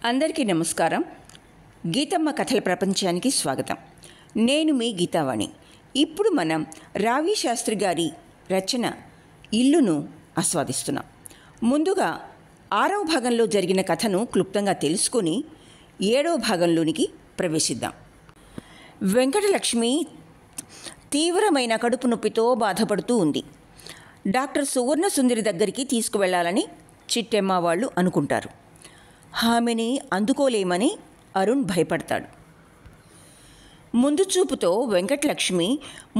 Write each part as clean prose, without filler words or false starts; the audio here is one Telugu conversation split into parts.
అందరికీ నమస్కారం. గీతమ్మ కథల ప్రపంచానికి స్వాగతం. నేను మీ గీతావాణి. ఇప్పుడు మనం రావి శాస్త్రి గారి రచన ఇల్లును ఆస్వాదిస్తున్నాం. ముందుగా 6వ భాగంలో జరిగిన కథను క్లుప్తంగా తెలుసుకొని 7వ భాగంలోనికి ప్రవేశిద్దాం. వెంకటలక్ష్మి తీవ్రమైన కడుపు నొప్పితో బాధపడుతూ ఉంది. డాక్టర్ సువర్ణ సుందరి దగ్గరికి తీసుకువెళ్లాలని చిట్టెమ్మ వాళ్ళు అనుకుంటారు. ఆమెని అందుకోలేమని అరుణ్ భయపడతాడు. ముందు చూపుతో వెంకటలక్ష్మి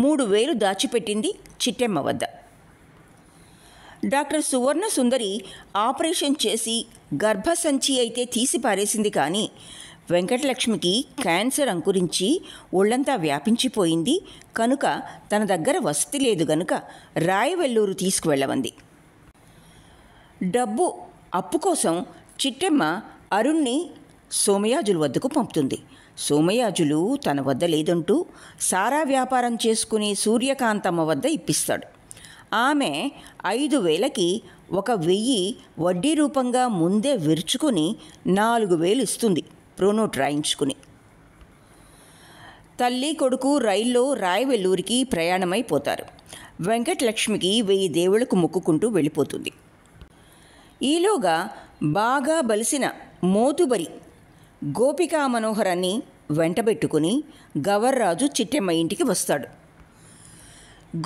3,000 దాచిపెట్టింది చిట్టెమ్మ వద్ద. డాక్టర్ సువర్ణ సుందరి ఆపరేషన్ చేసి గర్భసంచి అయితే తీసి పారేసింది. కానీ వెంకటలక్ష్మికి క్యాన్సర్ అంకురించి ఒళ్ళంతా వ్యాపించిపోయింది కనుక తన దగ్గర వసతి లేదు గనుక రాయవెల్లూరు తీసుకువెళ్ళమంది. డబ్బు అప్పు కోసం చిట్టెమ్మ అరుణ్ణి సోమయాజులు వద్దకు పంపుతుంది. సోమయాజులు తన వద్ద లేదంటూ సారా వ్యాపారం చేసుకుని సూర్యకాంతమ్మ వద్ద ఇప్పిస్తాడు. ఆమె 5,000కి 1,000 వడ్డీ రూపంగా ముందే విరుచుకుని 4,000 ఇస్తుంది ప్రోనోట్ రాయించుకుని. తల్లి కొడుకు రైల్లో రాయవెల్లూరికి ప్రయాణమైపోతారు. వెంకటలక్ష్మికి 1000 దేవుళ్లకు మొక్కుకుంటూ వెళ్ళిపోతుంది. ఈలోగా బాగా బలిసిన మోతుబరి గోపికా మనోహరాన్ని వెంటబెట్టుకుని గవర్రాజు చిట్టెమ్మ ఇంటికి వస్తాడు.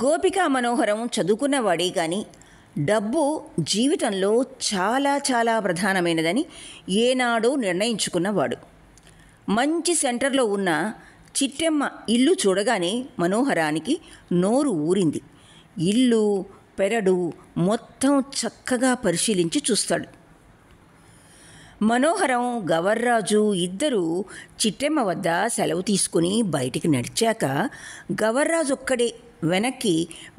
గోపికా మనోహరం చదువుకున్నవాడే కానీ డబ్బు జీవితంలో చాలా చాలా ప్రధానమైనదని ఏనాడో నిర్ణయించుకున్నవాడు. మంచి సెంటర్లో ఉన్న చిట్టెమ్మ ఇల్లు చూడగానే మనోహరానికి నోరు ఊరింది. ఇల్లు పెరడు మొత్తం చక్కగా పరిశీలించి చూస్తాడు. మనోహరం గవర్రాజు ఇద్దరూ చిట్టెమ్మ వద్ద సెలవు తీసుకుని బయటికి నడిచాక గవర్రాజు ఒక్కడే వెనక్కి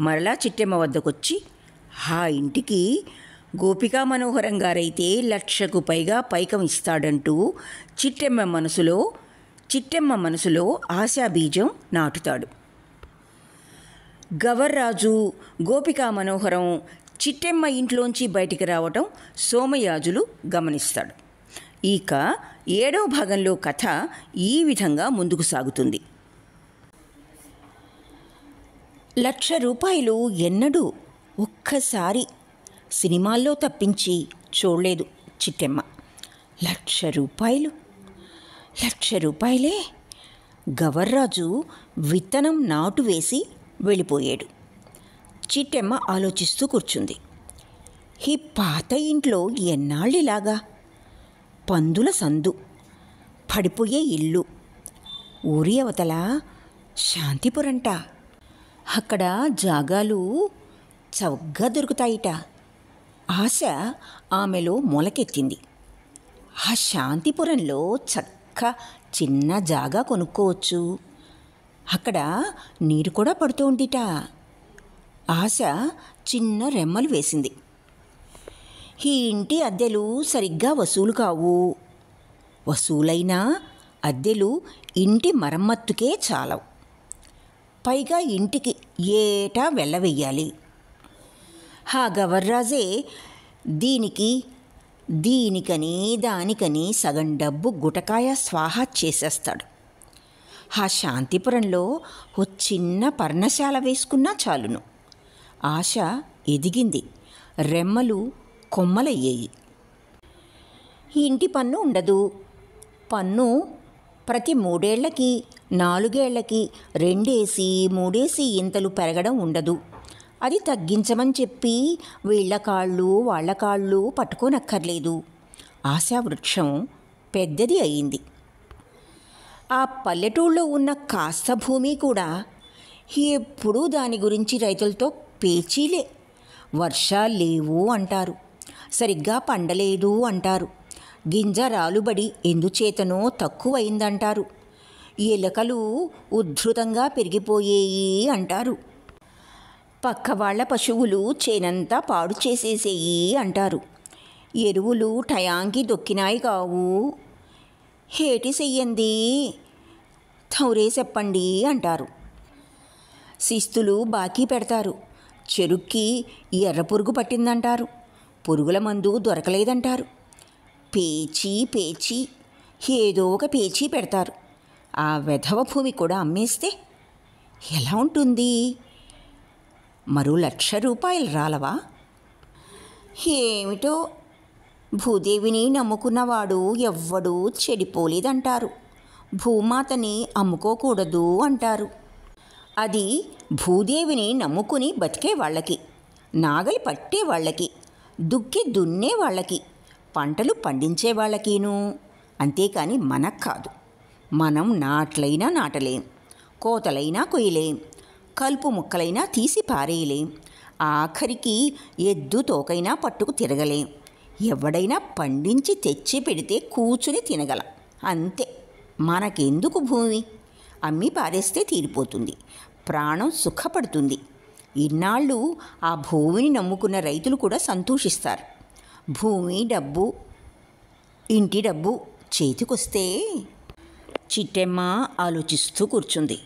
మరలా చిట్టెమ్మ వద్దకొచ్చి ఆ ఇంటికి గోపికా మనోహరం గారైతే 1,00,000కు పైగా పైకం ఇస్తాడంటూ చిట్టెమ్మ మనసులో ఆశాబీజం నాటుతాడు. గవర్రాజు గోపికా మనోహరం చిట్టెమ్మ ఇంట్లోంచి బయటికి రావటం సోమయాజులు గమనిస్తాడు. ఇక 7వ భాగంలో కథ ఈ విధంగా ముందుకు సాగుతుంది. 1,00,000 రూపాయలు ఎన్నడూ ఒక్కసారి సినిమాల్లో తప్పించి చూడలేదు చిట్టెమ్మ. 1,00,000 రూపాయలు 1,00,000 రూపాయలే. గవర్రాజు విత్తనం నాటు వేసి వెళ్ళిపోయాడు. చిట్టెమ్మ ఆలోచిస్తూ కూర్చుంది. ఈ పాత ఇంట్లో ఎన్నాళ్ళిలాగా? పందుల సందు, పడిపోయే ఇల్లు, ఊరి అవతల శాంతిపురంట. అక్కడ జాగాలు చౌకగా దొరుకుతాయిట. ఆశ ఆమెలో మొలకెత్తింది. ఆ శాంతిపురంలో చిన్న జాగా కొనుక్కోవచ్చు. అక్కడ నీరు కూడా పడుతూ ఉందిట. ఆశ చిన్న రెమ్మలు వేసింది. ఈ ఇంటి అద్దెలు సరిగ్గా వసూలు కావు. వసూలైనా అద్దెలు ఇంటి మరమ్మత్తుకే చాలవు. పైగా ఇంటికి ఏటా వెళ్ళవెయ్యాలి. ఆ గవర్రాజే దీనికని దానికని సగం డబ్బు గుటకాయ స్వాహా చేసేస్తాడు. ఆ శాంతిపురంలో ఓ చిన్న పర్ణశాల వేసుకున్నా చాలును. ఆశ ఎదిగింది. రెమ్మలు కొమ్మలయ్యాయి. ఇంటి పన్ను ఉండదు. పన్ను ప్రతి 3 ఏళ్లకి 4 ఏళ్లకి 2 ఏసి 3 ఏసి ఇంతలు పెరగడం ఉండదు. అది తగ్గించమని చెప్పి వీళ్ల కాళ్ళు వాళ్ళ కాళ్ళు పట్టుకోనక్కర్లేదు. ఆశావృక్షం పెద్దది అయింది. ఆ పల్లెటూళ్ళలో ఉన్న కాస్త భూమి కూడా ఎప్పుడూ దాని గురించి రైతులతో పేచీలే. వర్షాలు లేవు అంటారు, సరిగ్గా పండలేదు అంటారు, గింజ రాలుబడి ఎందుచేతనో తక్కువైందంటారు, ఎలకలు ఉద్ధృతంగా పెరిగిపోయేయి అంటారు, పక్క వాళ్ళ పశువులు చేనంతా పాడు చేసేసేయి అంటారు, ఎరువులు టయాంకి దొక్కినాయి కావు, హేటి చెయ్యంది తౌరే చెప్పండి అంటారు, శిస్తులు బాకీ పెడతారు, చెరుక్కి ఎర్ర పురుగు పట్టిందంటారు, పురుగుల మందు దొరకలేదంటారు, పేచీ పేచీ ఏదో ఒక పేచీ పెడతారు. ఆ వెధవ భూమి కూడా అమ్మేస్తే ఎలా ఉంటుంది? మరో ₹1,00,000 రాలవా? ఏమిటో, భూదేవిని నమ్ముకున్నవాడు ఎవ్వడూ చెడిపోలేదంటారు. భూమాతని అమ్ముకోకూడదు అంటారు. అది భూదేవిని నమ్ముకుని బతికే వాళ్ళకి, నాగలి పట్టే వాళ్ళకి, దుక్కి దున్నే వాళ్ళకి, పంటలు పండించే వాళ్ళకిను. అంతేకాని మనకు కాదు. మనం నాట్లైనా నాటలేం, కోతలైనా కొయ్యలేం, కలుపు ముక్కలైనా తీసి పారేయలేం, ఆఖరికి ఎద్దు తోకైనా పట్టుకు తిరగలేం. ఎవడైనా పండించి తెచ్చి పెడితే కూర్చుని తినగలం. అంతే. మనకెందుకు భూమి? అమ్మి పారేస్తే తీరిపోతుంది, ప్రాణం సుఖపడుతుంది. ఇన్నాళ్ళు ఆ భూమిని నమ్ముకున్న రైతులు కూడా సంతోషిస్తారు. భూమి, డబ్బు, ఇంటి డబ్బు చేతికొస్తే. చిట్టెమ్మ ఆలోచిస్తూ కూర్చుంది.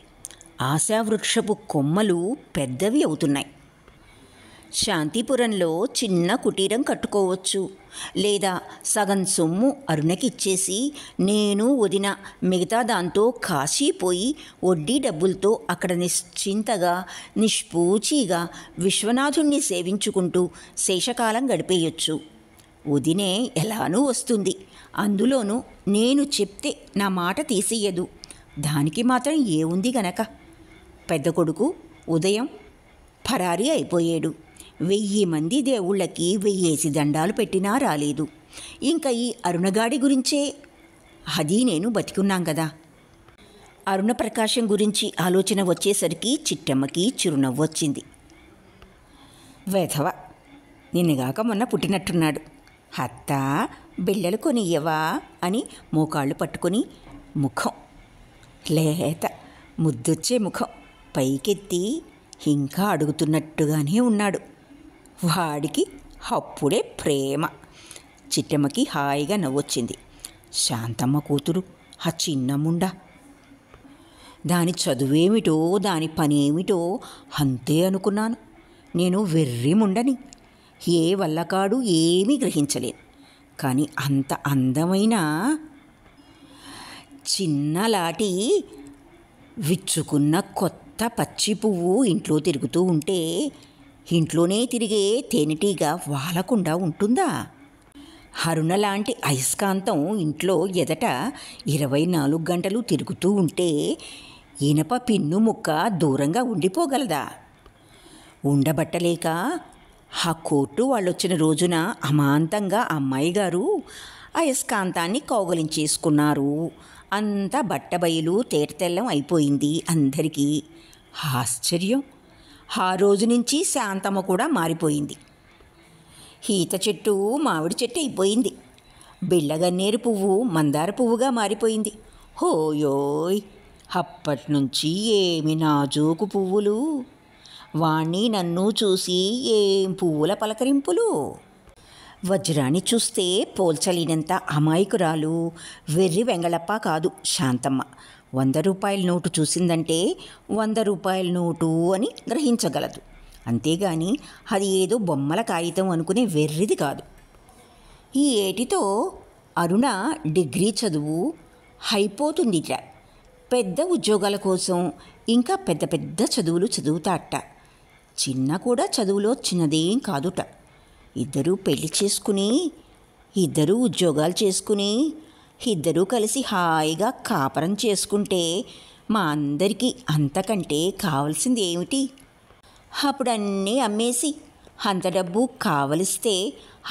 ఆశావృక్షపు కొమ్మలు పెద్దవి అవుతున్నాయి. శాంతిపురంలో చిన్న కుటీరం కట్టుకోవచ్చు. లేదా సగం సొమ్ము అరుణకిచ్చేసి నేను వదిన మిగతా దాంతో కాశీపోయి వడ్డీ డబ్బులతో అక్కడ నిశ్చింతగా నిష్పూచీగా విశ్వనాథుణ్ణి సేవించుకుంటూ శేషకాలం గడిపేయొచ్చు. వదినే ఎలానూ వస్తుంది. అందులోనూ నేను చెప్తే నా మాట తీసేయదు. దానికి మాత్రం ఏముంది గనక. పెద్ద కొడుకు ఉదయం పరారీ అయిపోయాడు. 1000 మంది దేవుళ్ళకి 1000 దండాలు పెట్టినా రాలేదు. ఇంకా ఈ అరుణగాడి గురించే. అది నేను బతికున్నాం కదా. అరుణప్రకాశం గురించి ఆలోచన వచ్చేసరికి చిట్టమ్మకి చిరునవ్వు వచ్చింది. వెధవ, నిన్నగాక మొన్న పుట్టినట్టున్నాడు. అత్త, బిళ్ళలు కొనియ్యవా అని మోకాళ్ళు పట్టుకొని ముఖం లేత ముద్దొచ్చే ముఖం పైకెత్తి ఇంకా అడుగుతున్నట్టుగానే ఉన్నాడు. వాడికి అప్పుడే ప్రేమ. చిట్టమ్మకి హాయిగా నవ్వొచ్చింది. శాంతమ్మ కూతురు ఆ చిన్న ముండ. దాని చదువేమిటో దాని పనేమిటో అంతే అనుకున్నాను. నేను వెర్రి ముండని. ఏ వల్లకాడు ఏమీ గ్రహించలేను. కానీ అంత అందమైన చిన్నలాటి విచ్చుకున్న కొత్త పచ్చి పువ్వు ఇంట్లో తిరుగుతూ ఉంటే ఇంట్లోనే తిరిగే తేనెటీగ వాలకుండా ఉంటుందా? అరుణ లాంటి అయస్కాంతం ఇంట్లో ఎదట 24 గంటలు తిరుగుతూ ఉంటే ఇనప పిన్ను ముక్క దూరంగా ఉండిపోగలదా? ఉండబట్టలేక ఆ కోర్టు వాళ్ళొచ్చిన రోజున అమాంతంగా అమ్మాయి గారు అయస్కాంతాన్ని కౌగలించేసుకున్నారు. అంతా బట్టబయలు తేటతెల్లం అయిపోయింది అందరికీ. ఆశ్చర్యం. ఆ రోజు నుంచి శాంతమ్మ కూడా మారిపోయింది. ఈత చెట్టు మామిడి చెట్టు అయిపోయింది. బిళ్ళగన్నేరు పువ్వు మందార పువ్వుగా మారిపోయింది. హోయోయ్, అప్పటినుంచి ఏమి నాజూకు పువ్వులు. వాణ్ణి నన్ను చూసి ఏం పువ్వుల పలకరింపులు. వజ్రాన్ని చూస్తే పోల్చలేనంత అమాయకురాలు, వెర్రి వెంగళప్ప కాదు శాంతమ్మ. ₹100 నోటు చూసిందంటే ₹100 నోటు అని గ్రహించగలదు. అంతేగాని అది ఏదో బొమ్మల కాగితం అనుకునే వెర్రిది కాదు. ఈ ఏటితో అరుణ డిగ్రీ చదువు అయిపోతుందిట. పెద్ద ఉద్యోగాల కోసం ఇంకా పెద్ద పెద్ద చదువులు చదువుతాట. చిన్న కూడా చదువులో చిన్నదేం కాదుట. ఇద్దరూ పెళ్లి చేసుకుని, ఇద్దరూ ఉద్యోగాలు చేసుకుని, ఇద్దరూ కలిసి హాయిగా కాపరం చేసుకుంటే మా అందరికీ అంతకంటే కావాల్సింది ఏమిటి? అప్పుడు అన్నీ అమ్మేసి అంత డబ్బు కావలిస్తే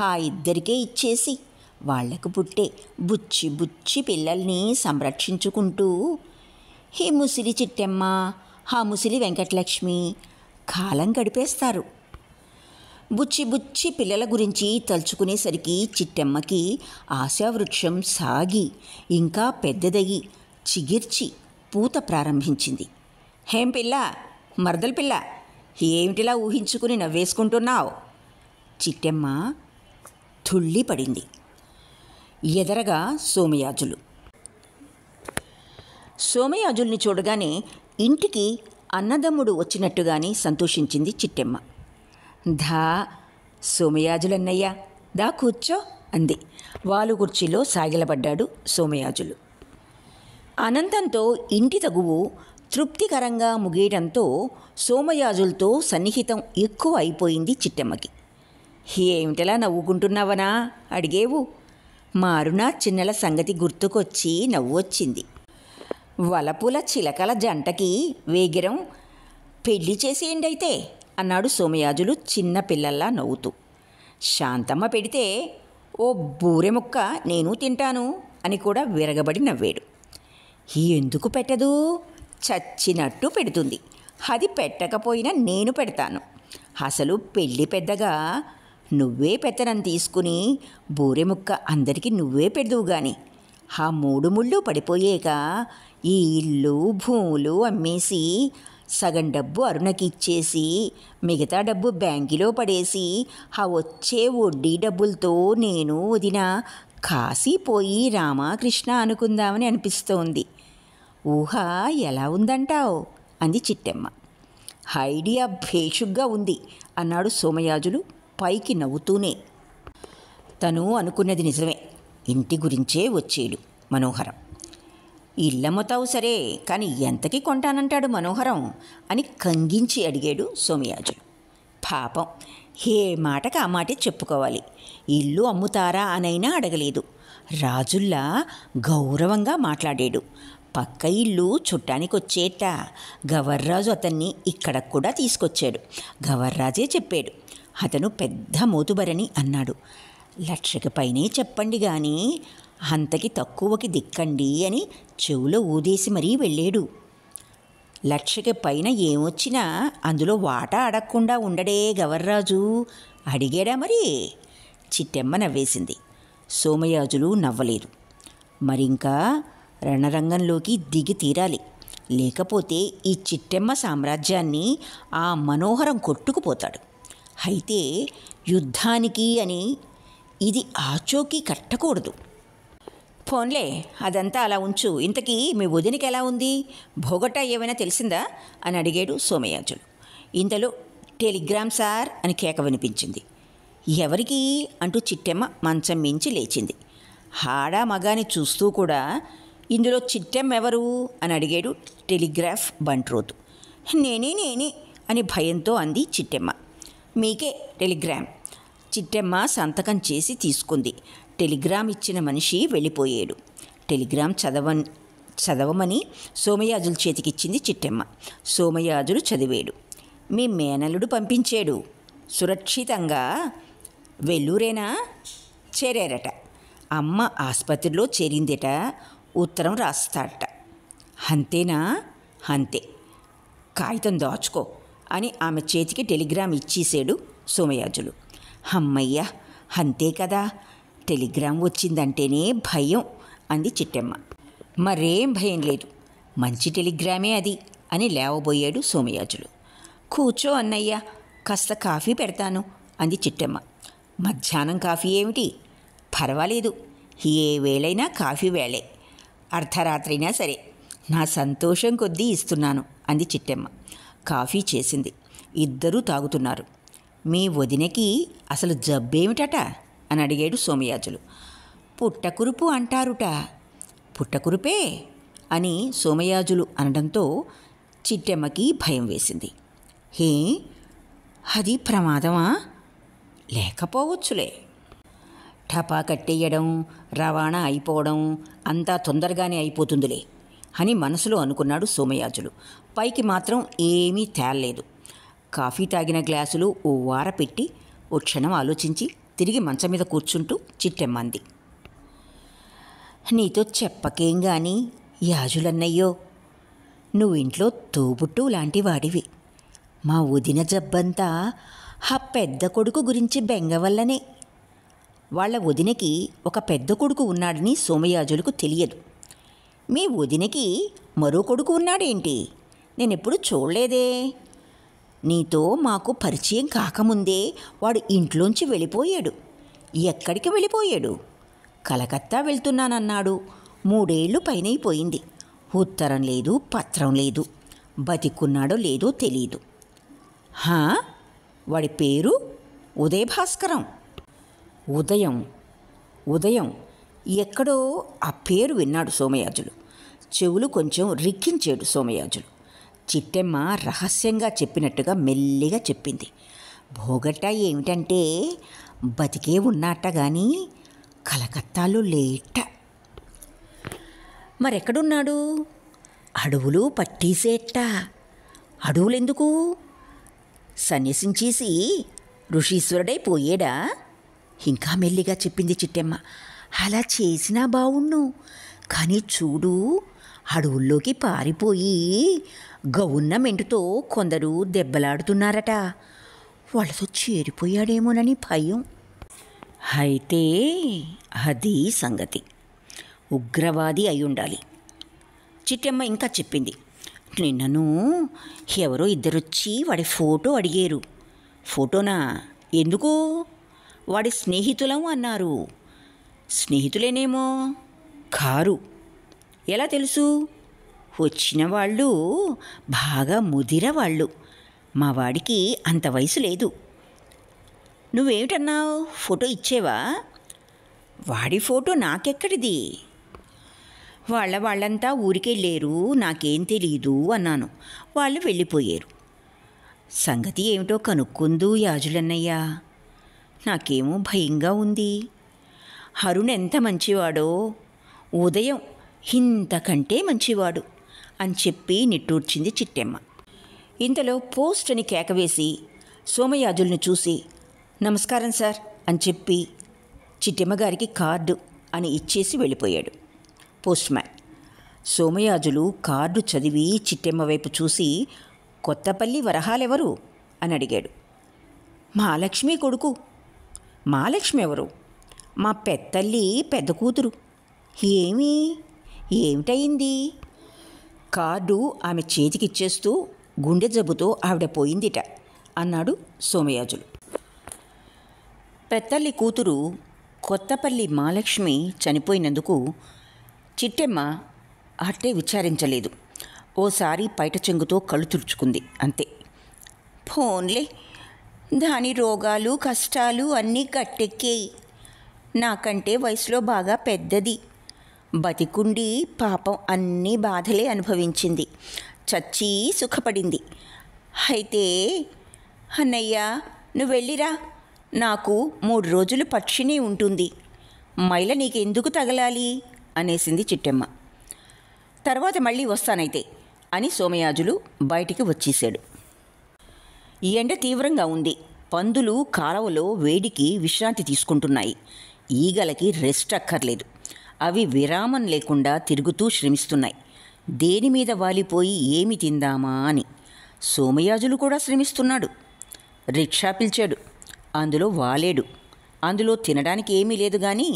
ఆ ఇద్దరికే ఇచ్చేసి వాళ్లకు పుట్టే బుచ్చి బుచ్చి పిల్లల్ని సంరక్షించుకుంటూ ఈ ముసిలి చిట్టెమ్మ, ఆ ముసిలి వెంకటలక్ష్మి కాలం గడిపేస్తారు. బుచ్చి బుచ్చి పిల్లల గురించి తలుచుకునేసరికి చిట్టెమ్మకి ఆశావృక్షం సాగి ఇంకా పెద్దదయ్యి చిగిర్చి పూత ప్రారంభించింది. హేం పిల్ల, మరదల పిల్ల, ఏమిటిలా ఊహించుకుని నవ్వేసుకుంటున్నావు? చిట్టెమ్మ తుళ్ళిపడింది. ఎదరగా సోమయాజులు. సోమయాజుల్ని చూడగానే ఇంటికి అన్నదమ్ముడు వచ్చినట్టుగానే సంతోషించింది చిట్టెమ్మ. దా సోమయాజులన్నయ్య, దా కూర్చో అంది. వాలు కుర్చీలో సాగిలపడ్డాడు సోమయాజులు. అనంతంతో ఇంటి తగువు తృప్తికరంగా ముగియడంతో సోమయాజులతో సన్నిహితం ఎక్కువ అయిపోయింది చిట్టెమ్మకి. ఏమిటలా నవ్వుకుంటున్నావనా అడిగేవు. మా అరుణ చిన్నల సంగతి గుర్తుకొచ్చి నవ్వొచ్చింది. వలపుల చిలకల జంటకి వేగిరం పెళ్లి చేసేయండి అయితే అన్నాడు సోమయాజులు చిన్న పిల్లల్లా నవ్వుతూ. శాంతమ్మ పెడితే ఓ బూరె ముక్క నేను తింటాను అని కూడా విరగబడి నవ్వాడు. ఎందుకు పెట్టదు? చచ్చినట్టు పెడుతుంది. అది పెట్టకపోయినా నేను పెడతాను. అసలు పెళ్ళి పెద్దగా నువ్వే పెత్తనం తీసుకుని బూరె ముక్క అందరికీ నువ్వే పెడదువు గాని. ఆ 3 ముళ్ళు పడిపోయాక ఈ ఇల్లు భూములు అమ్మేసి సగం డబ్బు అరుణకి ఇచ్చేసి మిగతా డబ్బు బ్యాంకులో పడేసి ఆ వచ్చే వడ్డీ డబ్బులతో నేను వదిన కాశీపోయి రామకృష్ణ అనుకుందామని అనిపిస్తోంది. ఊహ ఎలా ఉందంటావు అంది చిట్టెమ్మ. ఐడియా భేషుగ్గా ఉంది అన్నాడు సోమయాజులు పైకి నవ్వుతూనే. తను అనుకున్నది నిజమే. ఇంటి గురించే వచ్చేడు మనోహరం. ఇల్లమ్మతావు సరే, కానీ ఎంతకి కొంటానంటాడు మనోహరం అని కంగించి అడిగాడు సోమయాజులు. పాపం ఏ మాటకు ఆ మాటే చెప్పుకోవాలి. ఇల్లు అమ్ముతారా అనైనా అడగలేదు. రాజుల్లా గౌరవంగా మాట్లాడాడు. పక్క ఇల్లు చుట్టానికొచ్చేట. గవర్రాజు అతన్ని ఇక్కడ కూడా తీసుకొచ్చాడు. గవర్రాజే చెప్పాడు. అతను పెద్ద మోతుబరని అన్నాడు. 1,00,000కి పైనే చెప్పండి కానీ అంతకి తక్కువకి దిక్కండి అని చెవులో ఊదేసి మరీ వెళ్ళాడు. 1,00,000కి పైన ఏమొచ్చినా అందులో వాటా అడగకుండా ఉండడే గవర్రాజు. అడిగాడా మరి? చిట్టెమ్మ నవ్వేసింది. సోమయాజులు నవ్వలేదు. మరింకా రణరంగంలోకి దిగి తీరాలి. లేకపోతే ఈ చిట్టెమ్మ సామ్రాజ్యాన్ని ఆ మనోహరం కొట్టుకుపోతాడు. అయితే యుద్ధానికి అని ఇది ఆచోకీ కట్టకూడదు. ఫోన్లే, అదంతా అలా ఉంచు. ఇంతకీ మీ వదినకి ఎలా ఉంది? భోగట్టా ఏమైనా తెలిసిందా అని అడిగాడు సోమయాజులు. ఇంతలో టెలిగ్రామ్ సార్ అని కేక వినిపించింది. ఎవరికి అంటూ చిట్టెమ్మ మంచం మించి లేచింది. హాడా మగాని చూస్తూ కూడా ఇందులో చిట్టెమ్మ ఎవరు అని అడిగాడు టెలిగ్రాఫ్ బంట్రోతు. నేనే అని భయంతో అంది చిట్టెమ్మ. మీకే టెలిగ్రామ్. చిట్టెమ్మ సంతకం చేసి తీసుకుంది. టెలిగ్రామ్ ఇచ్చిన మనిషి వెళ్ళిపోయాడు. టెలిగ్రామ్ చదవమని సోమయాజుల చేతికిచ్చింది చిట్టెమ్మ. సోమయాజులు చదివాడు. మీ మేనల్లుడు పంపించాడు. సురక్షితంగా వెల్లూరేనా చేరారట. అమ్మ ఆసుపత్రిలో చేరిందట. ఉత్తరం రాస్తాడట. అంతేనా? అంతే. కాగితం దాచుకో అని ఆమె చేతికి టెలిగ్రామ్ ఇచ్చేసాడు సోమయాజులు. అమ్మయ్య, అంతే కదా. టెలిగ్రామ్ వచ్చిందంటేనే భయం అంది చిట్టెమ్మ. మరేం భయం లేదు, మంచి టెలిగ్రామే అది అని లేవబోయాడు సోమయాజులు. కూర్చో అన్నయ్య, కాస్త కాఫీ పెడతాను అంది చిట్టెమ్మ. మధ్యాహ్నం కాఫీ ఏమిటి? పర్వాలేదు, ఏ వేళైనా కాఫీ వేళే. అర్ధరాత్రైనా సరే, నా సంతోషం కొద్దీ ఇస్తున్నాను అంది చిట్టెమ్మ. కాఫీ చేసింది. ఇద్దరూ తాగుతున్నారు. మీ వదినకి అసలు జబ్బేమిటట అని అడిగాడు సోమయాజులు. పుట్టకురుపు అంటారుట. పుట్టకురుపే అని సోమయాజులు అనడంతో చిట్టెమ్మకి భయం వేసింది. హే, అది ప్రమాదమా? లేకపోవచ్చులే. టపా కట్టేయడం, రవాణా అయిపోవడం అంతా తొందరగానే అయిపోతుందిలే అని మనసులో అనుకున్నాడు సోమయాజులు. పైకి మాత్రం ఏమీ తేలలేదు. కాఫీ తాగిన గ్లాసులు ఓ వార పెట్టి ఓ క్షణం ఆలోచించి తిరిగి మంచం మీద కూర్చుంటూ చిట్టెమ్మంది. నీతో చెప్పకేం గాని యాజులన్నయ్యో, నువ్వు ఇంట్లో తోబుట్టు లాంటి వాడివి. మా వదిన జబ్బంతా ఆ పెద్ద కొడుకు గురించి బెంగ వల్లనే. వాళ్ళ వదినకి ఒక పెద్ద కొడుకు ఉన్నాడని సోమయాజులకు తెలియదు. మీ వదినకి మరో కొడుకు ఉన్నాడేంటి? నేనెప్పుడు చూడలేదే. నీతో మాకు పరిచయం కాకముందే వాడు ఇంట్లోంచి వెళ్ళిపోయాడు. ఎక్కడికి వెళ్ళిపోయాడు? కలకత్తా వెళ్తున్నానన్నాడు. 3 ఏళ్ళు పైనైపోయింది. ఉత్తరం లేదు, పత్రం లేదు. బతికున్నాడో లేదో తెలీదు. వాడి పేరు ఉదయభాస్కరం. ఉదయం ఉదయం ఎక్కడో ఆ పేరు విన్నాడు సోమయాజులు. చెవులు కొంచెం రిక్కించాడు సోమయాజులు. చిట్టెమ్మ రహస్యంగా చెప్పినట్టుగా మెల్లిగా చెప్పింది. భోగట్ట ఏమిటంటే బతికే ఉన్నట్ట కానీ కలకత్తాలో లేట. మరెక్కడున్నాడు? అడవులు పట్టేసేట. అడవులెందుకు? సన్యసించేసి ఋషీశ్వరుడై పోయేడా? ఇంకా మెల్లిగా చెప్పింది చిట్టెమ్మ. అలా చేసినా బావుణ్ణు, కానీ చూడు, అడవుల్లోకి పారిపోయి గవున్నమెంటుతో కొందరు దెబ్బలాడుతున్నారట. వాళ్ళతో చేరిపోయాడేమోనని భయం. అయితే అది సంగతి. ఉగ్రవాది అయి ఉండాలి. చిట్టెమ్మ ఇంకా చెప్పింది. నిన్నను ఎవరో ఇద్దరొచ్చి వాడి ఫోటో అడిగారు. ఫోటోనా? ఎందుకు? వాడి స్నేహితులం అన్నారు. స్నేహితులేనేమో. కారు. ఎలా తెలుసు? వచ్చిన వాళ్ళు బాగా ముదిర వాళ్ళు. మా వాడికి అంత వయసు లేదు. నువ్వేమిటన్నావు? ఫోటో ఇచ్చేవా? వాడి ఫోటో నాకెక్కడిది? వాళ్ళంతా ఊరికెళ్ళారు, నాకేం తెలీదు అన్నాను. వాళ్ళు వెళ్ళిపోయారు. సంగతి ఏమిటో కనుక్కుందు యాజులన్నయ్యా. నాకేమో భయంగా ఉంది. అరుణ్ ఎంత మంచివాడో, ఉదయం ఇంతకంటే మంచివాడు అని చెప్పి నిట్టూర్చింది చిట్టెమ్మ. ఇంతలో పోస్ట్ అని కేకవేసి సోమయాజుల్ని చూసి నమస్కారం సార్ అని చెప్పి చిట్టెమ్మ గారికి కార్డు అని ఇచ్చేసి వెళ్ళిపోయాడు పోస్ట్ మ్యాన్. సోమయాజులు కార్డు చదివి చిట్టెమ్మ వైపు చూసి కొత్తపల్లి వరహాలెవరు అని అడిగాడు. మహాలక్ష్మి కొడుకు. మహాలక్ష్మి ఎవరు? మా పెద్దల్లి పెద్ద కూతురు. ఏమిటయింది? కార్డు ఆమె చేతికిచ్చేస్తూ గుండె జబ్బుతో ఆవిడ పోయిందిట అన్నాడు సోమయాజులు. పెద్దల్లి కూతురు కొత్తపల్లి మహాలక్ష్మి చనిపోయినందుకు చిట్టెమ్మ అట్టే విచారించలేదు. ఓసారి పైట చెంగుతో కళ్ళు తుడుచుకుంది అంతే. ఫోన్లే, దాని రోగాలు కష్టాలు అన్నీ గట్టెక్కేయి. నాకంటే వయసులో బాగా పెద్దది. బతికుండి పాపం అన్ని బాధలే అనుభవించింది. చచ్చి సుఖపడింది. అయితే అన్నయ్య నువ్వు వెళ్ళిరా, నాకు 3 రోజులు పక్షిని ఉంటుంది. మైల నీకెందుకు తగలాలి అనేసింది చిట్టెమ్మ. తర్వాత మళ్ళీ వస్తానైతే అని సోమయాజులు బయటికి వచ్చేశాడు. ఈ ఎండ తీవ్రంగా ఉంది. పందులు కాలవలో వేడికి విశ్రాంతి తీసుకుంటున్నాయి. ఈగలకి రెస్ట్ అక్కర్లేదు. అవి విరామం లేకుండా తిరుగుతూ శ్రమిస్తున్నాయి. దేని మీద వాలిపోయి ఏమి తిందామా అని. సోమయాజులు కూడా శ్రమిస్తున్నాడు. రిక్షా పిలిచాడు. అందులో వాలేడు. అందులో తినడానికి ఏమీ లేదు, కానీ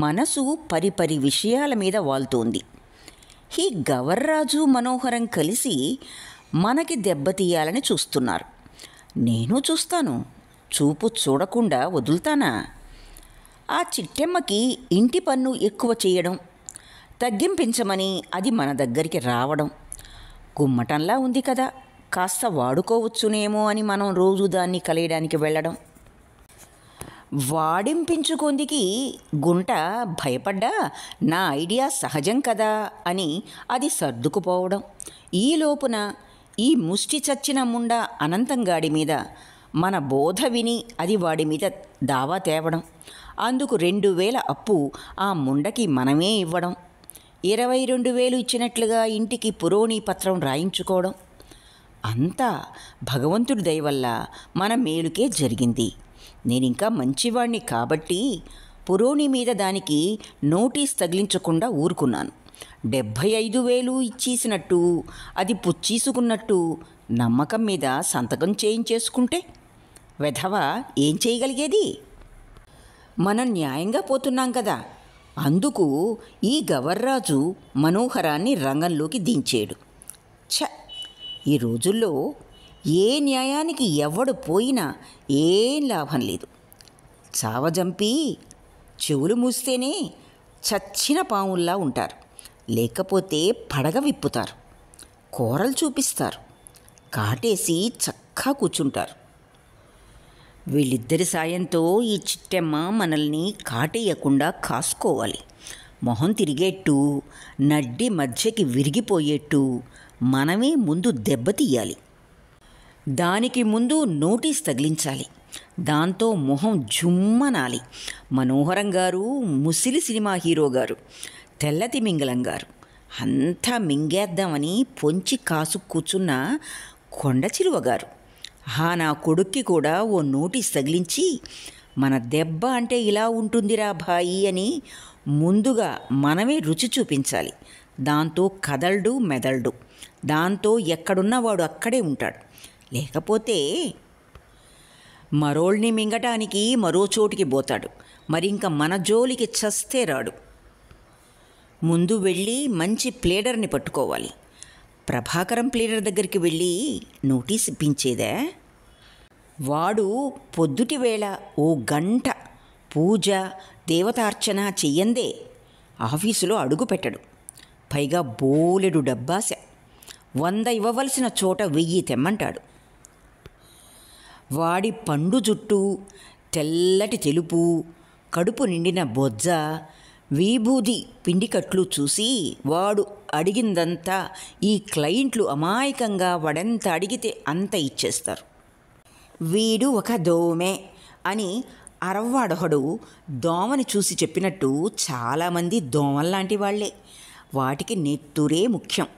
మనసు పరిపరి విషయాల మీద వాలుతోంది. ఈ గవర్రాజు మనోహరం కలిసి మనకి దెబ్బతీయాలని చూస్తున్నారు. నేను చూస్తాను. చూపు చూడకుండా వదులుతానా? ఆ చిట్టెమ్మకి ఇంటి పన్ను ఎక్కువ చేయడం, తగ్గింపించమని అది మన దగ్గరికి రావడం, గుమ్మటంలా ఉంది కదా, కాస్త వాడుకోవచ్చునేమో అని మనం రోజు దాన్ని కలియడానికి వెళ్ళడం, వాడింపించుకొందికి గుంట భయపడ్డా నా ఐడియా సహజం కదా అని అది సర్దుకుపోవడం. ఈ లోపున ఈ ముష్టి చచ్చిన ముండ అనంతంగాడి మీద మన బోధ విని అది వాడి మీద దావా తేవడం, అందుకు 2000 అప్పు ఆ ముండకి మనమే ఇవ్వడం, 22,000 ఇచ్చినట్లుగా ఇంటికి పురోణి పత్రం రాయించుకోవడం. అంతా భగవంతుడి దయ వల్ల మన మేలుకే జరిగింది. నేనింకా మంచివాణ్ణి కాబట్టి పురోణి మీద దానికి నోటీస్ తగిలించకుండా ఊరుకున్నాను. 75,000 ఇచ్చేసినట్టు, అది పుచ్చీసుకున్నట్టు నమ్మకం మీద సంతకం చేయించేసుకుంటే వెధవ ఏం చేయగలిగేది? మనం న్యాయంగా పోతున్నాం కదా. అందుకు ఈ గవర్రాజు మనోహరాన్ని రంగంలోకి దించాడు. ఈ రోజుల్లో ఏ న్యాయానికి ఎవడు పోయినా ఏం లాభం లేదు. చావజంపి చెవులు మూస్తేనే చచ్చిన పాముల్లా ఉంటారు. లేకపోతే పడగ విప్పుతారు, కూరలు చూపిస్తారు, కాటేసి చక్కా కూర్చుంటారు. వీళ్ళిద్దరి సాయంతో ఈ చిట్టెమ్మ మనల్ని కాటేయకుండా కాసుకోవాలి. మొహం తిరిగేట్టు, నడ్డి మధ్యకి విరిగిపోయేట్టు మనమే ముందు దెబ్బతీయాలి. దానికి ముందు నోటీస్ తగిలించాలి. దాంతో మొహం జుమ్మనాలి. మనోహరం గారు ముసిలి సినిమా హీరో గారు, తెల్లతిమింగళం గారు అంతా మింగేద్దామని పొంచి కాసు కూర్చున్న కొండచిలువ గారు నా కొడుక్కి కూడా ఓ నోటీస్ తగిలించి, మన దెబ్బ అంటే ఇలా ఉంటుందిరా భాయి అని ముందుగా మనమే రుచి చూపించాలి. దాంతో కదల్డు మెదల్డు. దాంతో ఎక్కడున్నవాడు అక్కడే ఉంటాడు. లేకపోతే మరోల్ని మింగటానికి మరో చోటికి పోతాడు. మరింక మన జోలికి చస్తే రాడు. ముందు వెళ్ళి మంచి ప్లేడర్ని పట్టుకోవాలి. ప్రభాకరం ప్లేడర్ దగ్గరికి వెళ్ళి నోటీస్ ఇప్పించేదే. వాడు పొద్దుటి వేళ ఓ గంట పూజ దేవతార్చన చెయ్యందే ఆఫీసులో అడుగు పెట్టడు. పైగా బోలెడు డబ్బాస. 100 ఇవ్వవలసిన చోట 1000 తెమ్మంటాడు. వాడి పండు జుట్టు, తెల్లటి తెలుపు, కడుపు నిండిన బొజ్జ, విభూది పిండికట్లు చూసి వాడు అడిగిందంతా ఈ క్లయింట్లు అమాయకంగా వాడెంత అడిగితే అంత ఇచ్చేస్తారు. వీడు ఒక దోమే అని అరవ్వాడొకడు దోమని చూసి చెప్పినట్టు చాలామంది దోమల్లాంటి వాళ్లే. వాటికి నెత్తురే ముఖ్యం.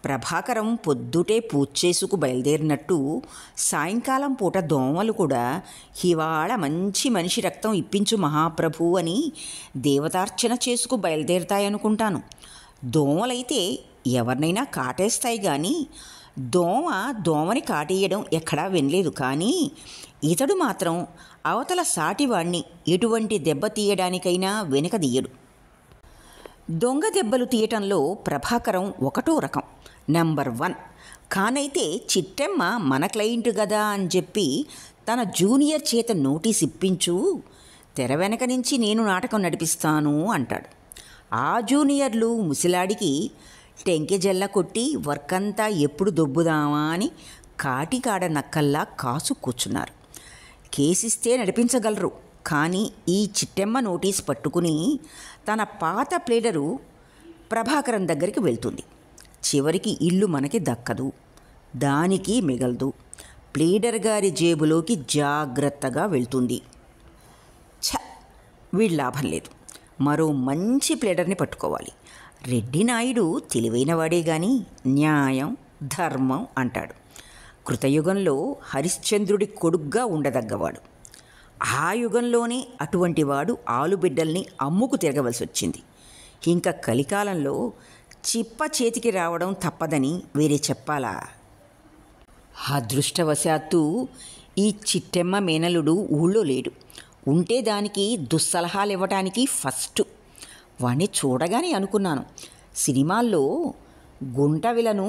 ప్రభాకరం పొద్దుటే పూజ చేసుకు బయలుదేరినట్టు సాయంకాలం పూట దోమలు కూడా ఇవాళ మంచి మనిషి రక్తం ఇప్పించు మహాప్రభు అని దేవతార్చన చేసుకు బయలుదేరుతాయనుకుంటాను. దోమలైతే ఎవరినైనా కాటేస్తాయి కానీ దోమని కాటేయడం ఎక్కడా వినలేదు. కానీ ఇతడు మాత్రం అవతల సాటివాణ్ణి ఎటువంటి దెబ్బ తీయడానికైనా వెనకదీయడు. దొంగ దెబ్బలు తీయటంలో ప్రభాకరం ఒకటో రకం, నెంబర్ 1. కానైతే చిట్టెమ్మ మన క్లయింట్ కదా అని చెప్పి తన జూనియర్ చేత నోటీస్ ఇప్పించు, తెర వెనక నుంచి నేను నాటకం నడిపిస్తాను అంటాడు. ఆ జూనియర్లు ముసిలాడికి టెంకె జల్ల కొట్టి వర్క్ అంతా ఎప్పుడు దొబ్బుదామా అని కాటికాడ నక్కల్లా కాసు కూర్చున్నారు. కేసిస్తే నడిపించగలరు. కానీ ఈ చిట్టెమ్మ నోటీస్ పట్టుకుని తన పాత ప్లేడరు ప్రభాకరం దగ్గరికి వెళ్తుంది. చివరికి ఇల్లు మనకి దక్కదు, దానికి మిగలదు. ప్లేడర్ గారి జేబులోకి జాగ్రత్తగా వెళ్తుంది. వీడి లాభం లేదు. మరో మంచి ప్లేడర్ని పట్టుకోవాలి. రెడ్డి నాయుడు తెలివైనవాడే కానీ న్యాయం ధర్మం అంటాడు. కృతయుగంలో హరిశ్చంద్రుడి కొడుగ్గా ఉండదగ్గవాడు. ఆ యుగంలోనే అటువంటి వాడు ఆలుబిడ్డల్ని అమ్ముకు తిరగవలసి వచ్చింది. ఇంకా కలికాలంలో చిప్ప చేతికి రావడం తప్పదని వేరే చెప్పాలా? అదృష్టవశాత్తు ఈ చిట్టెమ్మ మేనలుడు ఊళ్ళో లేడు. ఉంటే దానికి దుస్సలహాలు ఇవ్వటానికి ఫస్ట్. వాణ్ణి చూడగానే అనుకున్నాను, సినిమాల్లో గుంట విలను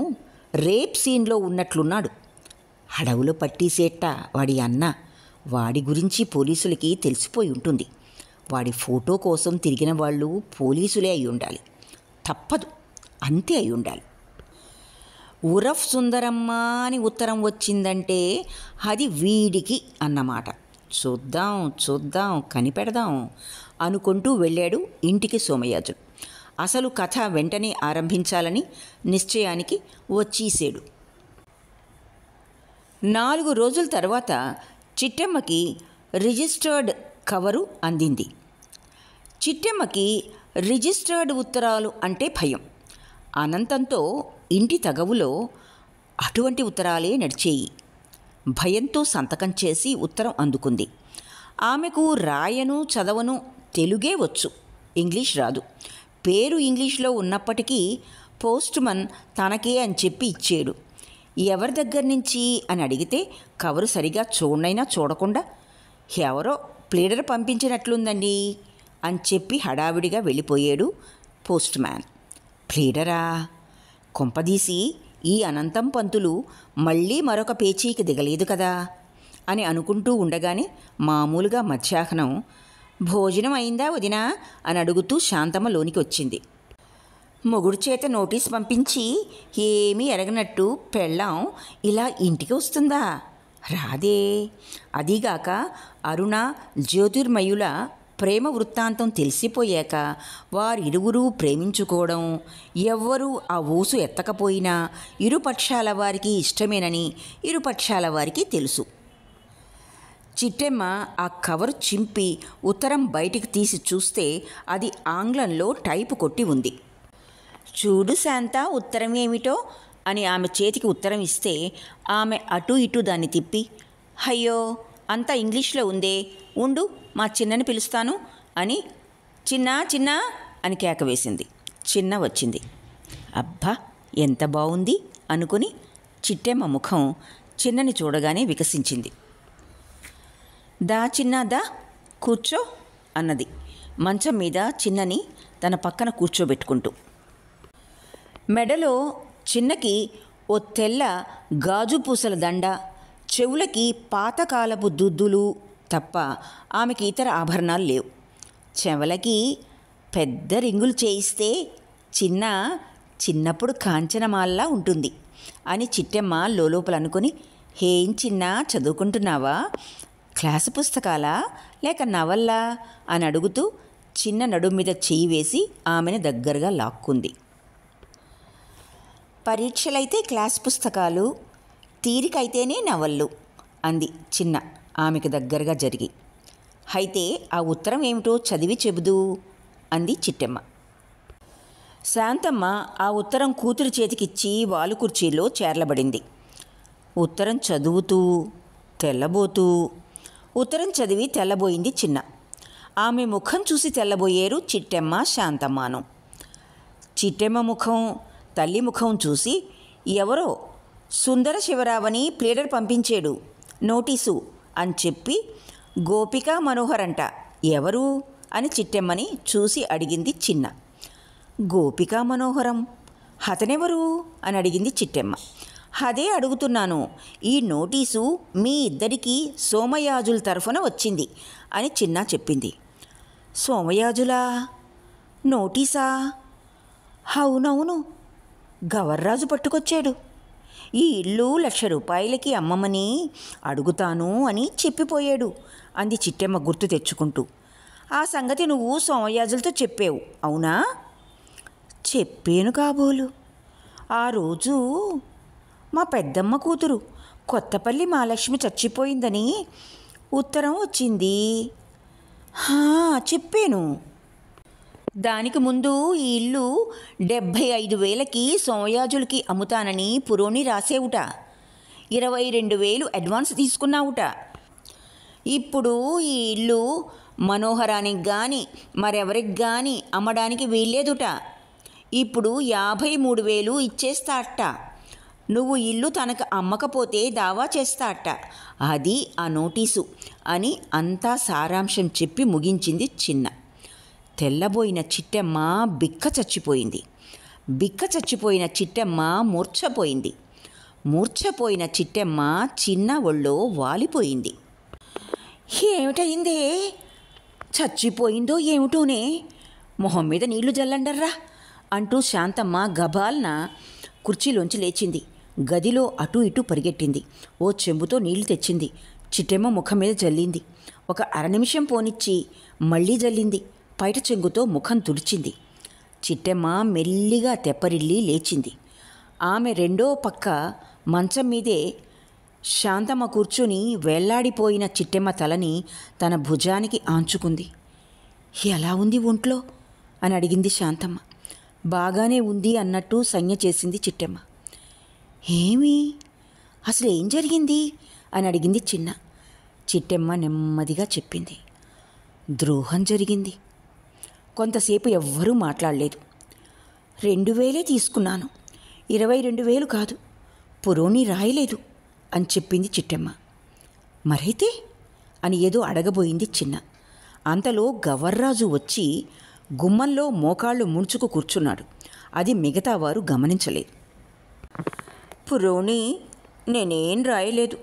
రేప్ సీన్లో ఉన్నట్లున్నాడు. అడవులో పట్టీసేట్ట వాడి అన్న. వాడి గురించి పోలీసులకి తెలిసిపోయి ఉంటుంది. వాడి ఫోటో కోసం తిరిగిన వాళ్ళు పోలీసులే అయి ఉండాలి. తప్పదు, అంతే అయి ఉండాలి. ఉరఫ్ సుందరమ్మ అని ఉత్తరం వచ్చిందంటే అది వీడికి అన్నమాట. చూద్దాం కనిపెడదాం అనుకుంటూ వెళ్ళాడు ఇంటికి సోమయాజులు. అసలు కథ వెంటనే ఆరంభించాలని నిశ్చయానికి వచ్చేసాడు. 4 రోజుల తర్వాత చిట్టెమ్మకి రిజిస్టర్డ్ కవరు అందింది. చిట్టెమ్మకి రిజిస్టర్డ్ ఉత్తరాలు అంటే భయం. అనంతంతో ఇంటి తగవులో అటువంటి ఉత్తరాలే నడిచేయి. భయంతో సంతకం చేసి ఉత్తరం అందుకుంది. ఆమెకు రాయను చదవను తెలుగే వచ్చు, ఇంగ్లీష్ రాదు. పేరు ఇంగ్లీష్లో ఉన్నప్పటికీ పోస్ట్మన్ తనకే అని చెప్పి ఇచ్చాడు. ఎవరి దగ్గర నుంచి అని అడిగితే కవరు సరిగా చూడనైనా చూడకుండా ఎవరో ప్లేడర్ పంపించినట్లుందండి అని చెప్పి హడావిడిగా వెళ్ళిపోయాడు పోస్ట్ మ్యాన్. ప్లేడరా? కొంపదీసి ఈ అనంతం పంతులు మళ్ళీ మరొక పేచీకి దిగలేదు కదా అని అనుకుంటూ ఉండగానే మామూలుగా మధ్యాహ్నం భోజనం అయిందా వదినా అని అడుగుతూ శాంతమ్మ లోనికి వచ్చింది. మొగుడు చేత నోటీస్ పంపించి ఏమీ ఎరగనట్టు పెళ్ళాం ఇలా ఇంటికి వస్తుందా? రాదే. అదీగాక అరుణ జ్యోతిర్మయుల ప్రేమ వృత్తాంతం తెలిసిపోయాక వారిరువురూ ప్రేమించుకోవడం, ఎవ్వరూ ఆ ఊసు ఎత్తకపోయినా ఇరుపక్షాల వారికి ఇష్టమేనని ఇరుపక్షాల వారికి తెలుసు. చిట్టెమ్మ ఆ కవరు చింపి ఉత్తరం బయటికి తీసి చూస్తే అది ఆంగ్లంలో టైపు కొట్టి ఉంది. చూడు శాంత, ఉత్తరం ఏమిటో అని ఆమె చేతికి ఉత్తరం ఇస్తే ఆమె అటూ ఇటూ దాన్ని తిప్పి, అయ్యో అంతా ఇంగ్లీష్లో ఉందే, ఉండు మా చిన్నని పిలుస్తాను అని చిన్నా చిన్నా అని కేక వేసింది. చిన్న వచ్చింది. అబ్బా ఎంత బాగుంది అనుకుని చిట్టెమ్మ ముఖం చిన్నని చూడగానే వికసించింది. దా చిన్నా దా కూర్చో అన్నది మంచం మీద చిన్నని తన పక్కన కూర్చోబెట్టుకుంటూ. మెడలో చిన్నకి ఓ తెల్ల గాజు పూసల దండ, చెవులకి పాతకాలపు దుద్దులు తప్ప ఆమెకి ఇతర ఆభరణాలు లేవు. చెవులకి పెద్ద రింగులు చేయిస్తే చిన్నప్పుడు కాంచనమాల్లా ఉంటుంది అని చిట్టెమ్మ లోపల అనుకుని, ఏం చిన్నా చదువుకుంటున్నావా, క్లాసు పుస్తకాలా లేక నవల్లా అని అడుగుతూ చిన్న నడుం మీద చెయ్యి వేసి ఆమెను దగ్గరగా లాక్కుంది. పరీక్షలైతే క్లాస్ పుస్తకాలు, తీరికైతేనే నవళ్ళు అంది చిన్న ఆమెకు దగ్గరగా జరిగి. అయితే ఆ ఉత్తరం ఏమిటో చదివి చెబుదూ అంది చిట్టెమ్మ. శాంతమ్మ ఆ ఉత్తరం కూతురి చేతికిచ్చి వాలు కుర్చీలో చేర్లబడింది. ఉత్తరం చదువుతూ తెల్లబోతూ ఉత్తరం చదివి తెల్లబోయింది చిన్న. ఆమె ముఖం చూసి తెల్లబోయేరు చిట్టెమ్మ శాంతమ్మను. చిట్టెమ్మ ముఖం తల్లి ముఖం చూసి ఎవరో సుందర శివరావని ప్లేడర్ పంపించాడు నోటీసు అని చెప్పి, గోపికా మనోహర్ అంట, ఎవరు అని చిట్టెమ్మని చూసి అడిగింది చిన్న. గోపికా మనోహరం అతనెవరు అని అడిగింది చిట్టెమ్మ. అదే అడుగుతున్నాను, ఈ నోటీసు మీ ఇద్దరికీ సోమయాజుల తరఫున వచ్చింది అని చిన్న చెప్పింది. సోమయాజులా నోటీసా? అవునవును, గవర్రాజు పట్టుకొచ్చాడు. ఈ ఇల్లు 1,00,000 రూపాయలకి అమ్మమని అడుగుతాను అని చెప్పిపోయాడు అంది చిట్టెమ్మ గుర్తు తెచ్చుకుంటూ. ఆ సంగతి నువ్వు సోమయాజులతో చెప్పావు అవునా? చెప్పాను కాబోలు. ఆ రోజు మా పెద్దమ్మ కూతురు కొత్తపల్లి మహాలక్ష్మి చచ్చిపోయిందని ఉత్తరం వచ్చింది. చెప్పాను. దానికి ముందు ఈ ఇల్లు 75,000కి సోమయాజులకి అమ్ముతానని పురోని రాసేవుట. 22,000 అడ్వాన్స్ తీసుకున్నావుట. ఇప్పుడు ఈ ఇల్లు మనోహరానికి కానీ మరెవరికి కానీ అమ్మడానికి వీల్లేదుట. ఇప్పుడు 53,000 ఇచ్చేస్తాట. నువ్వు ఇల్లు తనకు అమ్మకపోతే దావా చేస్తాట. అది ఆ నోటీసు అని అంతా సారాంశం చెప్పి ముగించింది చిన్న. తెల్లబోయిన చిట్టెమ్మ బిక్క చచ్చిపోయింది. బిక్క చచ్చిపోయిన చిట్టెమ్మ మూర్ఛపోయింది. మూర్ఛపోయిన చిట్టెమ్మ చిన్న ఒళ్ళో వాలిపోయింది. ఏమిటయిందే? చచ్చిపోయిందో ఏమిటోనే, మొహం మీద నీళ్లు జల్లండర్రా అంటూ శాంతమ్మ గబాల్న కుర్చీలోంచి లేచింది. గదిలో అటూ ఇటూ పరిగెట్టింది. ఓ చెంబుతో నీళ్లు తెచ్చింది. చిట్టెమ్మ ముఖం మీద జల్లింది. ఒక అరనిమిషం పోనిచ్చి మళ్ళీ జల్లింది. పైట చెంగుతో ముఖం తుడిచింది. చిట్టెమ్మ మెల్లిగా తెప్పరిల్లి లేచింది. ఆమె రెండో పక్క మంచం మీదే శాంతమ్మ కూర్చుని వేళ్లాడిపోయిన చిట్టెమ్మ తలని తన భుజానికి ఆంచుకుంది. ఎలా ఉంది ఒంట్లో అని అడిగింది శాంతమ్మ. బాగానే ఉంది అన్నట్టు సంజ్ఞ చేసింది చిట్టెమ్మ. ఏమి, అసలు ఏం జరిగింది అని అడిగింది చిన్న. చిట్టెమ్మ నెమ్మదిగా చెప్పింది. ద్రోహం జరిగింది. కొంతసేపు ఎవ్వరూ మాట్లాడలేదు. 2,000 తీసుకున్నాను, 22,000 కాదు, పురోని రాయలేదు అని చెప్పింది చిట్టెమ్మ. మరైతే అని ఏదో అడగబోయింది చిన్న. అంతలో గవర్రాజు వచ్చి గుమ్మంలో మోకాళ్ళు ముడుచుకు కూర్చున్నాడు. అది మిగతా వారు గమనించలేదు. పురోని నేనేం రాయలేదు.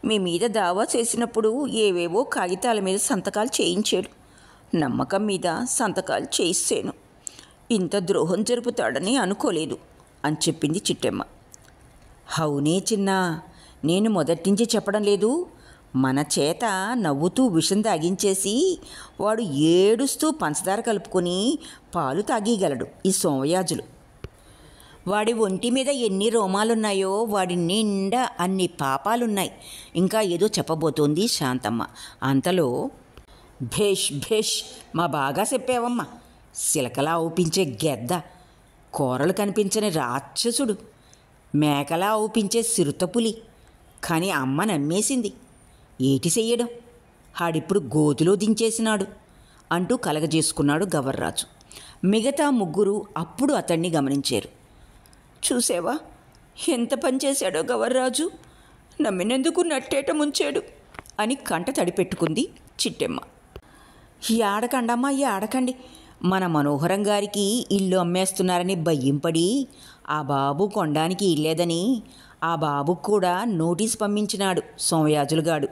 మీ మీద దావా చేసినప్పుడు ఏవేవో కాగితాల మీద సంతకాలు చేయించాడు. నమ్మకం మీద సంతకాలు చేయిస్తాను. ఇంత ద్రోహం జరుపుతాడని అనుకోలేదు అని చెప్పింది చిట్టెమ్మ. అవునే చిన్న, నేను మొదటించి చెప్పడం లేదు. మన చేత నవ్వుతూ విషం తాగించేసి వాడు ఏడుస్తూ పంచదార కలుపుకొని పాలు తాగీగలడు ఈ సోమయాజులు. వాడి ఒంటి మీద ఎన్ని రోమాలున్నాయో వాడి నిండా అన్ని పాపాలున్నాయి. ఇంకా ఏదో చెప్పబోతోంది శాంతమ్మ. అంతలో భేష్ భేష్, మా బాగా చెప్పావమ్మా. సిలకలా ఊపించే గెద్ద, కూరలు కనిపించని రాక్షసుడు, మేకలా ఊపించే సిరుతపులి. కానీ అమ్మ నమ్మేసింది. ఏటి చెయ్యడం, ఆడిప్పుడు గోతిలో దించేసినాడు అంటూ కలగజేసుకున్నాడు గవర్రాజు. మిగతా ముగ్గురు అప్పుడు అతన్ని గమనించారు. చూసావా ఎంత పనిచేశాడో గవర్రాజు, నమ్మినందుకు నట్టేట ముంచాడు అని కంట తడిపెట్టుకుంది చిట్టెమ్మ. ఆడకండమ్మా, ఆడకండి. మన మనోహరం గారికి ఇల్లు అమ్మేస్తున్నారని భయ్యంపడి ఆ బాబు కొనడానికి ఇల్లేదని ఆ బాబుకు కూడా నోటీస్ పంపించినాడు సోమయాజులుగాడు.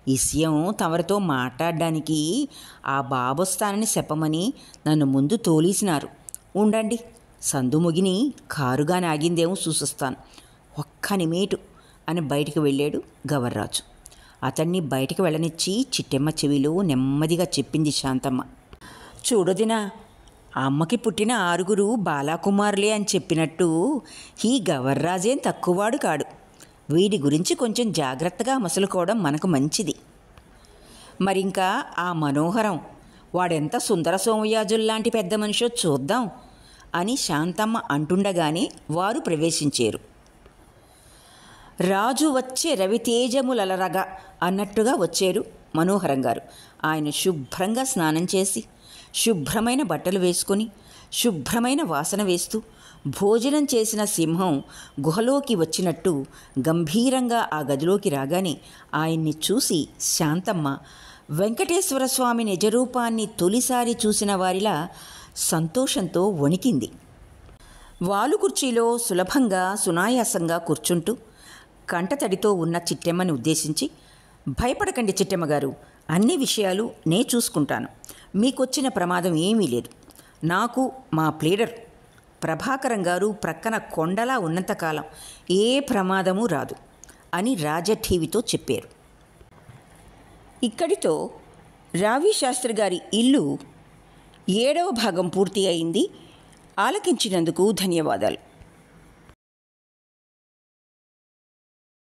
విషయం తమరితో మాట్లాడడానికి ఆ బాబు వస్తానని చెప్పమని నన్ను ముందు తోలేసినారు. ఉండండి, సందు ముగిని కారుగా నాగిందేమో చూసొస్తాను, ఒక్క నిమేటు అని బయటికి వెళ్ళాడు గవర్రాజు. అతన్ని బయటికి వెళ్ళనిచ్చి చిట్టెమ్మ చెవిలో నెమ్మదిగా చెప్పింది శాంతమ్మ. చూడదినా, అమ్మకి పుట్టిన 6 బాలాకుమారులే అని చెప్పినట్టు ఈ గవర్రాజేం తక్కువవాడు కాడు. వీడి గురించి కొంచెం జాగ్రత్తగా మసులుకోవడం మనకు మంచిది. మరింకా ఆ మనోహరం వాడెంత సుందర సోమయాజుల్లాంటి పెద్ద మనిషో చూద్దాం అని శాంతమ్మ అంటుండగానే వారు ప్రవేశించారు. రాజు వచ్చే రవితేజములలరగా అన్నట్టుగా వచ్చారు మనోహరం గారు. ఆయన శుభ్రంగా స్నానం చేసి శుభ్రమైన బట్టలు వేసుకొని శుభ్రమైన వాసన వేస్తూ భోజనం చేసిన సింహం గుహలోకి వచ్చినట్టు గంభీరంగా ఆ గదిలోకి రాగానే ఆయన్ని చూసి శాంతమ్మ వెంకటేశ్వర స్వామి నిజరూపాన్ని తొలిసారి చూసిన వారిలా సంతోషంతో వణికింది. వాలు కుర్చీలో సులభంగా సునాయాసంగా కూర్చుంటూ కంటతడితో ఉన్న చిట్టెమ్మని ఉద్దేశించి, భయపడకండి చిట్టెమ్మగారు, అన్ని విషయాలు నే చూసుకుంటాను. మీకొచ్చిన ప్రమాదం ఏమీ లేదు. నాకు మా ప్లీడర్ ప్రభాకరం గారు ప్రక్కన కొండలా ఉన్నంతకాలం ఏ ప్రమాదము రాదు అని రాజఠీవితో చెప్పారు. ఇక్కడితో రావి శాస్త్రి గారి ఇల్లు 7వ భాగం పూర్తి అయింది. ఆలకించినందుకు ధన్యవాదాలు.